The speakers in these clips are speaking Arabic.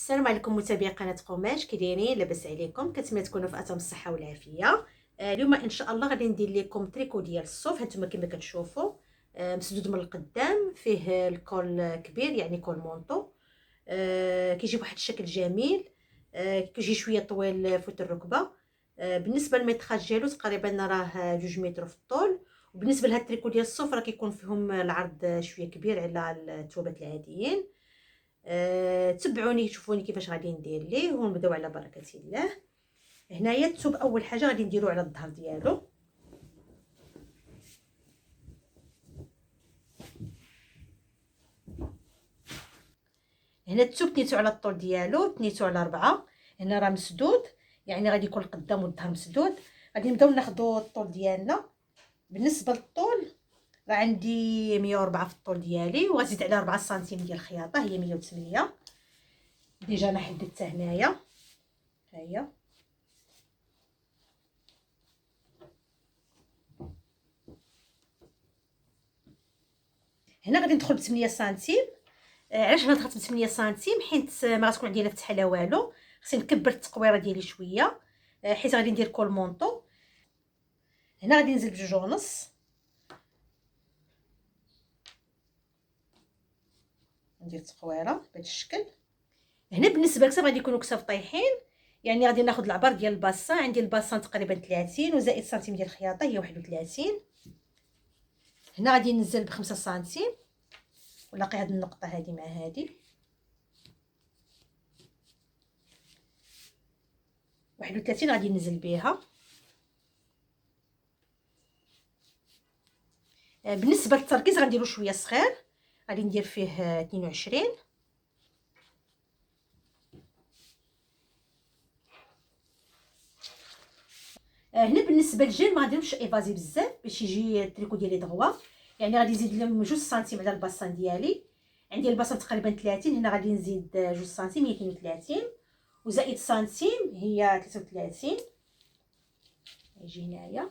السلام عليكم متابعي قناه قماش، كي دايرين؟ لاباس عليكم؟ كنتمنى تكونوا في اتم الصحه والعافيه. اليوم ان شاء الله غادي ندير لكم تريكو ديال الصوف. هانتوما كما كتشوفوا مسدود من القدام، فيه الكول كبير يعني كول مونطو. كيجي بواحد الشكل جميل. كيجي شويه طويل فوت الركبه. بالنسبه للميطراج ديالو تقريبا راه 2 متر في الطول. وبالنسبه لهاد التريكو ديال الصوف راه كيكون فيهم العرض شويه كبير على الثوبات العاديين. تبعوني شوفوني كيفاش غادي ندير ليه ونبداو على بركه الله. هنايا الثوب اول حاجه غادي نديرو على الظهر ديالو. هنا الثوب تنيتو على الطول ديالو، تنيتو على 4. هنا راه مسدود، يعني غادي يكون القدام والظهر مسدود. غادي نبداو ناخدو الطول ديالنا. بالنسبه للطول راه عندي 104 في الطول ديالي، وغزيد على 4 سنتيم ديال الخياطه هي 108. ديجا انا حددتها هنايا، ها هي. هنا غادي ندخل ب 8 سنتيم. علاش انا دخلت ب 8 سنتيم؟ حيت ما غتكون عندي لا فتحه لا والو. خصني نكبر التقويره ديالي شويه، حيت غادي ندير كول مونطو. هنا غادي ننزل بجوج ونص، ندير تقويره بهذا الشكل. هنا بالنسبه لكتاف غادي يكونوا كتاف طايحين، يعني غادي ناخذ العبار ديال الباسان. عندي الباسان تقريبا 30 وزائد سنتيم ديال الخياطه هي 31. هنا غادي ننزل ب5 سنتيم ونلاقي هذه النقطه هذه مع هذه 31 غادي ننزل بها. بالنسبه للتركيز غنديرو شويه صغير، غادي ندير فيه 22. هنا بالنسبه للجيل ما غاديروش ايفازي بزاف باش يجي التريكو ديالي دغوا، يعني غادي نزيد لهم 2 سنتيم على الباسان ديالي. عندي الباسان تقريبا 30، هنا غادي نزيد 2 سنتيم هي 32 وزائد سنتيم هي 33. يجي هنايا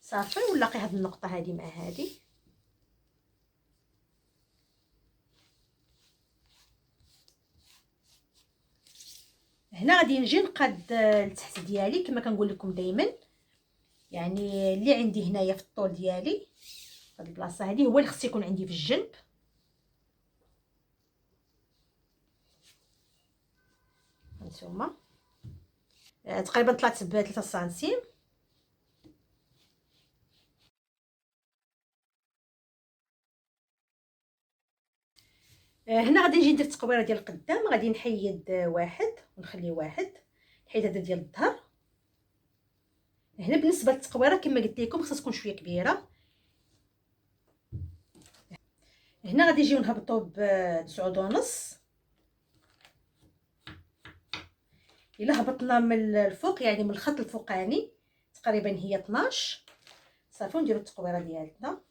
صافي ونلاقي هاد النقطه هذه مع هذه. هنا غادي نجي نقاد التحت ديالي كما كنقول لكم دائما، يعني اللي عندي هنايا في الطول ديالي هاد البلاصه هذه هو اللي خص يكون عندي في الجنب. هانتوما تقريبا طلعت ب 3 سنتيم. هنا غادي نجي ندير التقويره ديال القدام. غادي نحيد واحد ونخلي واحد، نحيد هذا ديال الظهر. هنا بالنسبه للتقويره كما قلت لكم خصها تكون شويه كبيره. هنا غادي نجيو نهبطوا ب 9 ونص. الا هبطنا من الفوق يعني من الخط الفوقاني تقريبا هي 12 صافي، ونديروا التقويره ديالنا.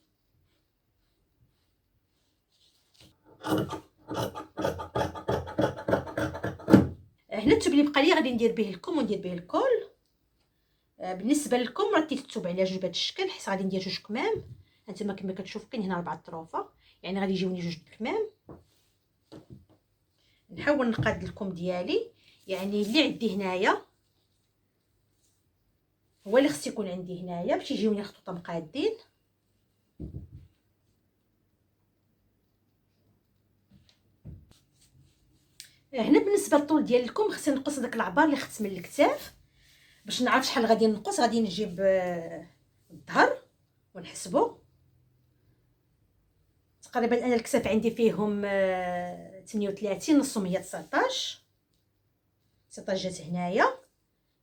هنا الثوب اللي بقى لي غادي ندير به الكم وندير به الكول. بالنسبه للكم رتيت الثوب على جوج بهذا الشكل، حيت غادي ندير 2 كمام. هانتوما كما كتشوفوا كاين هنا 4 طروفه، يعني غادي يجيوني 2 كمام. نحاول نقاد الكم ديالي، يعني اللي عندي هنايا هو اللي خص يكون عندي هنايا باش يجيوني خطوطه مقادين. هنا بالنسبه للطول ديال الكم خصني نقص داك العبار اللي خدت من الكتاف باش نعرف شحال غادي نقص. غادي نجيب الظهر ونحسبه. تقريبا انا الكتاف عندي فيهم 38، نصهم هي 19 جات هنايا.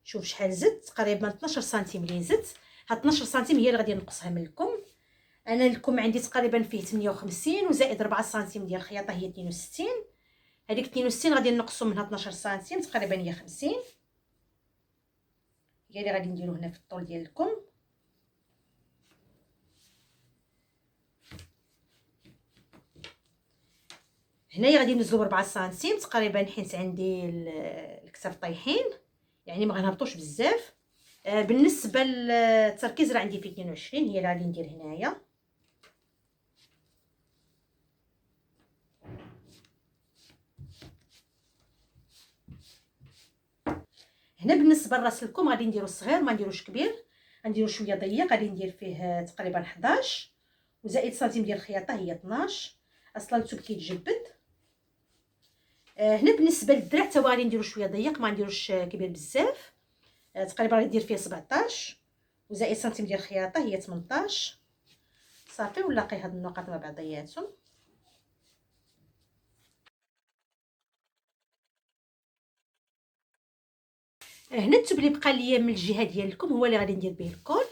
شوف شحال زدت، تقريبا 12 سنتيم اللي زدت. هاد 12 سنتيم هي اللي غادي نقصها من الكم. انا الكم عندي تقريبا فيه 58 وزائد 4 سنتيم ديال الخياطه هي 62. هذيك 62 غادي نقصوا منها 12 سنتيم تقريبا هي 50، هي اللي غادي نديرو هنا في الطول ديال الكم. هنايا غادي ننزلو ب 4 سنتيم تقريبا حيت عندي الكتاف طايحين، يعني ما غنهبطوش بزاف. بالنسبه للتركيز راه عندي فيه 22، هي اللي غادي ندير هنايا. هنا بالنسبه لراس الكم غادي نديرو صغير، ما نديروش كبير، غنديرو شويه ضيق، غادي ندير فيه تقريبا 11 وزائد سنتيم ديال الخياطه هي 12. اصلا الثوب كيتجبد. هنا بالنسبه للدرع حتى هو غادي نديرو شويه ضيق، ما نديروش كبير بزاف. تقريبا غادي ندير فيه 17 وزائد سنتيم ديال الخياطه هي 18. صافي ونلاقي هاد النقط مع بعضياتهم. هنا الثوب اللي بقى ليا من الجهه ديالكم هو اللي غادي ندير به الكول.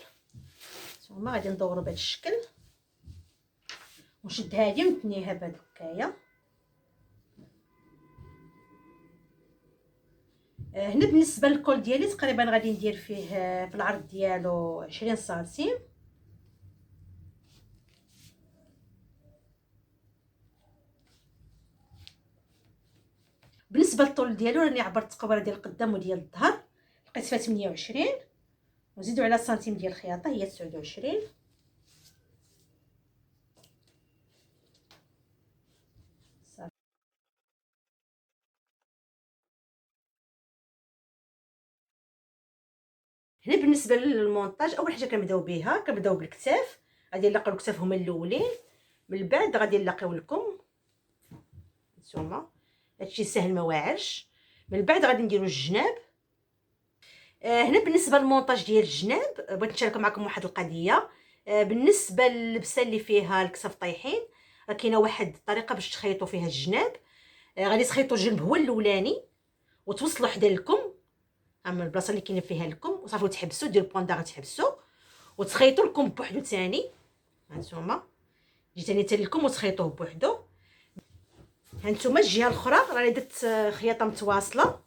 نتوما غادي ندورو بهذا الشكل ونشد هادي ونتنيها بهاد الحكايه. هنا بالنسبه للكول ديالي تقريبا غادي ندير فيه في العرض ديالو 20 سنتيم. بالنسبه للطول ديالو راني عبرت التقوره ديال القدام وديال الظهر، لقيت فيها 28 وزيدوا على سنتيم ديال الخياطه هي 29. صافي. هنا بالنسبه للمونتاج اول حاجه كنبداو بها كنبداو بالكتاف. غادي نلاقيو الكتاف هما الاولين، من بعد غادي نلاقيو الكم. نتوما هادشي سهل ما واعرش. من بعد غادي نديرو الجناب. هنا بالنسبه للمونتاج ديال الجناب بغيت نشارك معكم واحد القضيه. بالنسبه للبسه اللي فيها الكتاف طايحين، راه كاينه واحد الطريقه باش تخيطوا فيها الجناب. غادي تخيطوا الجنب هو الاولاني وتوصلوا حدا الكم، من البلاصه اللي كاين فيها الكم، وصافي وتحبسوا ديروا بوندار تحبسوا وتخيطوا الكم بوحدو ثاني. هانتوما جي ثاني حتى الكم وتخيطوه بوحدو. هانتوما الجهه الاخرى راني درت خياطه متواصله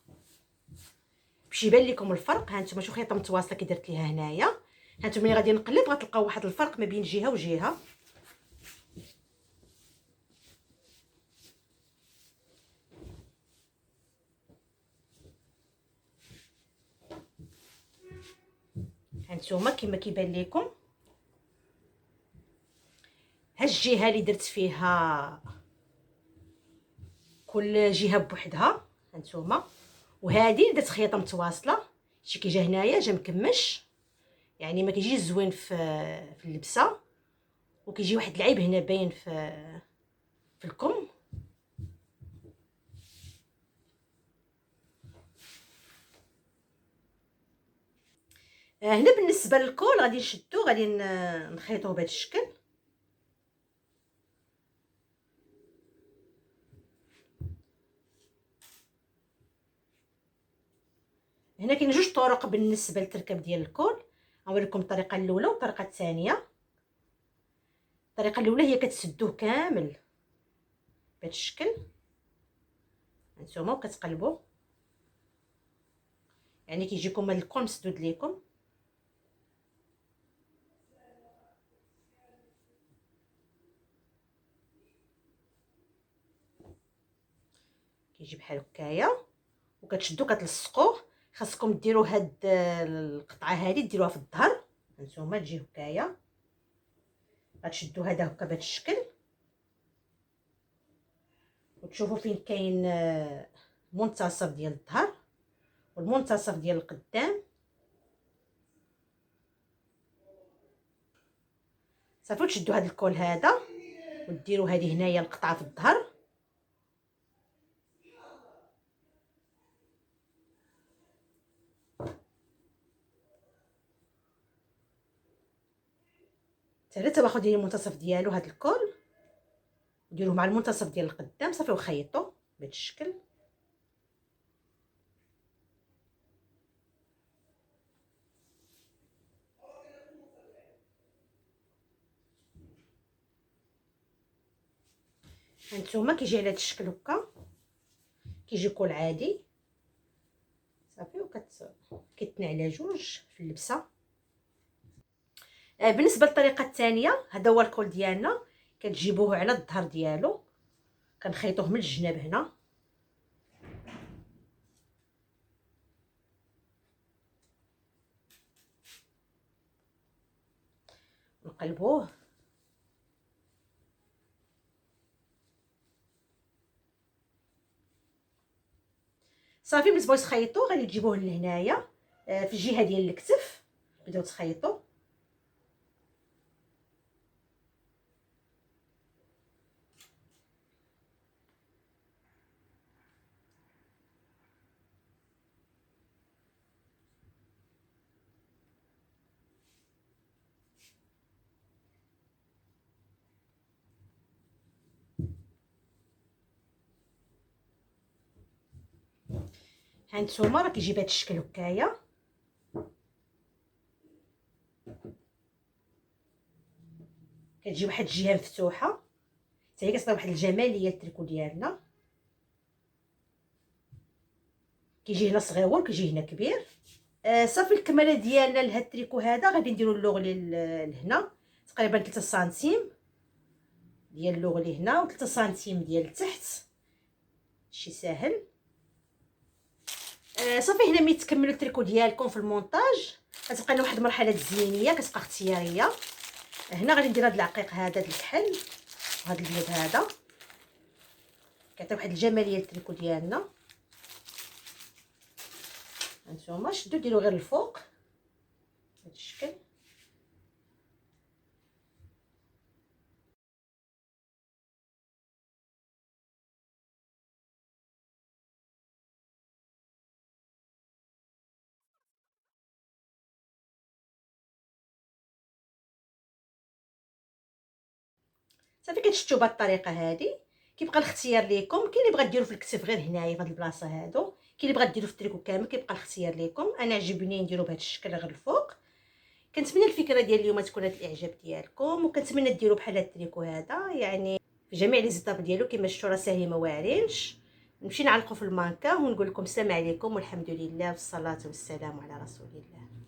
باش يبان لكم الفرق. هانتوما شوفوا خياطه متواصله كي درت ليها هنايا. هانتوما ملي غادي نقلب غتلقاو واحد الفرق ما بين جهه وجهه. هانتوما كما كيبان لكم ها الجهه اللي درت فيها كل جهه بوحدها هانتوما، وهذه درت خياطه متواصله. شي كي جا هنايا جا مكمش، يعني ما كيجيش زوين في اللبسه، وكيجي واحد العيب هنا باين في الكم. هنا بالنسبه للكول غادي نشدو غادي نخيطوه بهذا الشكل. هنا كاين جوج طرق بالنسبه للتركب ديال الكول. غنوريكم الطريقه الاولى والطريقه الثانيه. الطريقه الاولى هي كتسدوه كامل بهذا الشكل هانتوما وكتقلبوا، يعني كيجيكم الكول مسدود ليكم. كيجي بحال هكايا وكتشدو كتلصقوه. خاصكم ديروا هاد القطعه هذه ديروها في الظهر. هانتوما تجي هكايا غتشدوا هذا هكا بهذا الشكل وتشوفوا فين كاين المنتصف ديال الظهر والمنتصف ديال القدام. صافي تشدوا هذا الكول هذا وديروا هذه هنايا القطعه في الظهر. حتى تاخذوا ديال المنتصف ديالو هذا الكول وديروه مع المنتصف ديال القدام. صافي وخيطوا بهذا الشكل. هانتوما كيجي على هذا الشكل هكا، كيجي كول عادي. صافي كيتنى على جوج في اللبسه. بالنسبه للطريقه الثانيه هذا هو الكول ديالنا. كتجيبوه على الظهر ديالو كنخيطوه من الجناب هنا نقلبوه. صافي ملي تبغيو تخيطوا غادي تجيبوه لهنايا في الجهه ديال الكتف، بداو تخيطوا. هانتوما راه كيجي بهذا الشكل هكايا. كتجي واحد الجهه مفتوحه حتى هي كتصدر واحد الجماليه التريكو ديالنا. كيجي هنا صغيور كيجي هنا كبير. صافي الكماله ديالنا لهاد التريكو هذا غادي نديرو اللوغلي لهنا تقريبا 3 سنتيم ديال اللوغلي هنا و 3 سنتيم ديال التحت، شي ساهل. صافي هنا ملي تكملوا التريكو ديالكم في المونتاج غتبقى لنا واحد المرحله الزينيه كتبقى اختياريه. هنا غادي ندير هاد العقيق هذا د الكحل وهاد البيض هذا كيعطي واحد الجماليه للتريكو ديالنا. هانتوما شدوا ديروا غير الفوق بهذا الشكل. صافي كتشتو بهاد الطريقه هادي. كيبقى الاختيار ليكم، كاين اللي بغا ديرو في الكتف غير هنايا في هاد البلاصه هادو، كاين اللي بغا ديرو في التريكو كامل، كيبقى الاختيار ليكم. انا عجبني نديرو بهاد الشكل غير الفوق. كنتمنى الفكره ديال اليوم تكون نالت الاعجاب ديالكم، وكنتمنى ديروا بحال هاد التريكو هذا يعني في جميع لي زيتاب ديالو كما شفتوا راه ساهل ما واعرينش. نمشي نعلقو في المانكا ونقول لكم السلام عليكم والحمد لله والصلاه والسلام على رسول الله.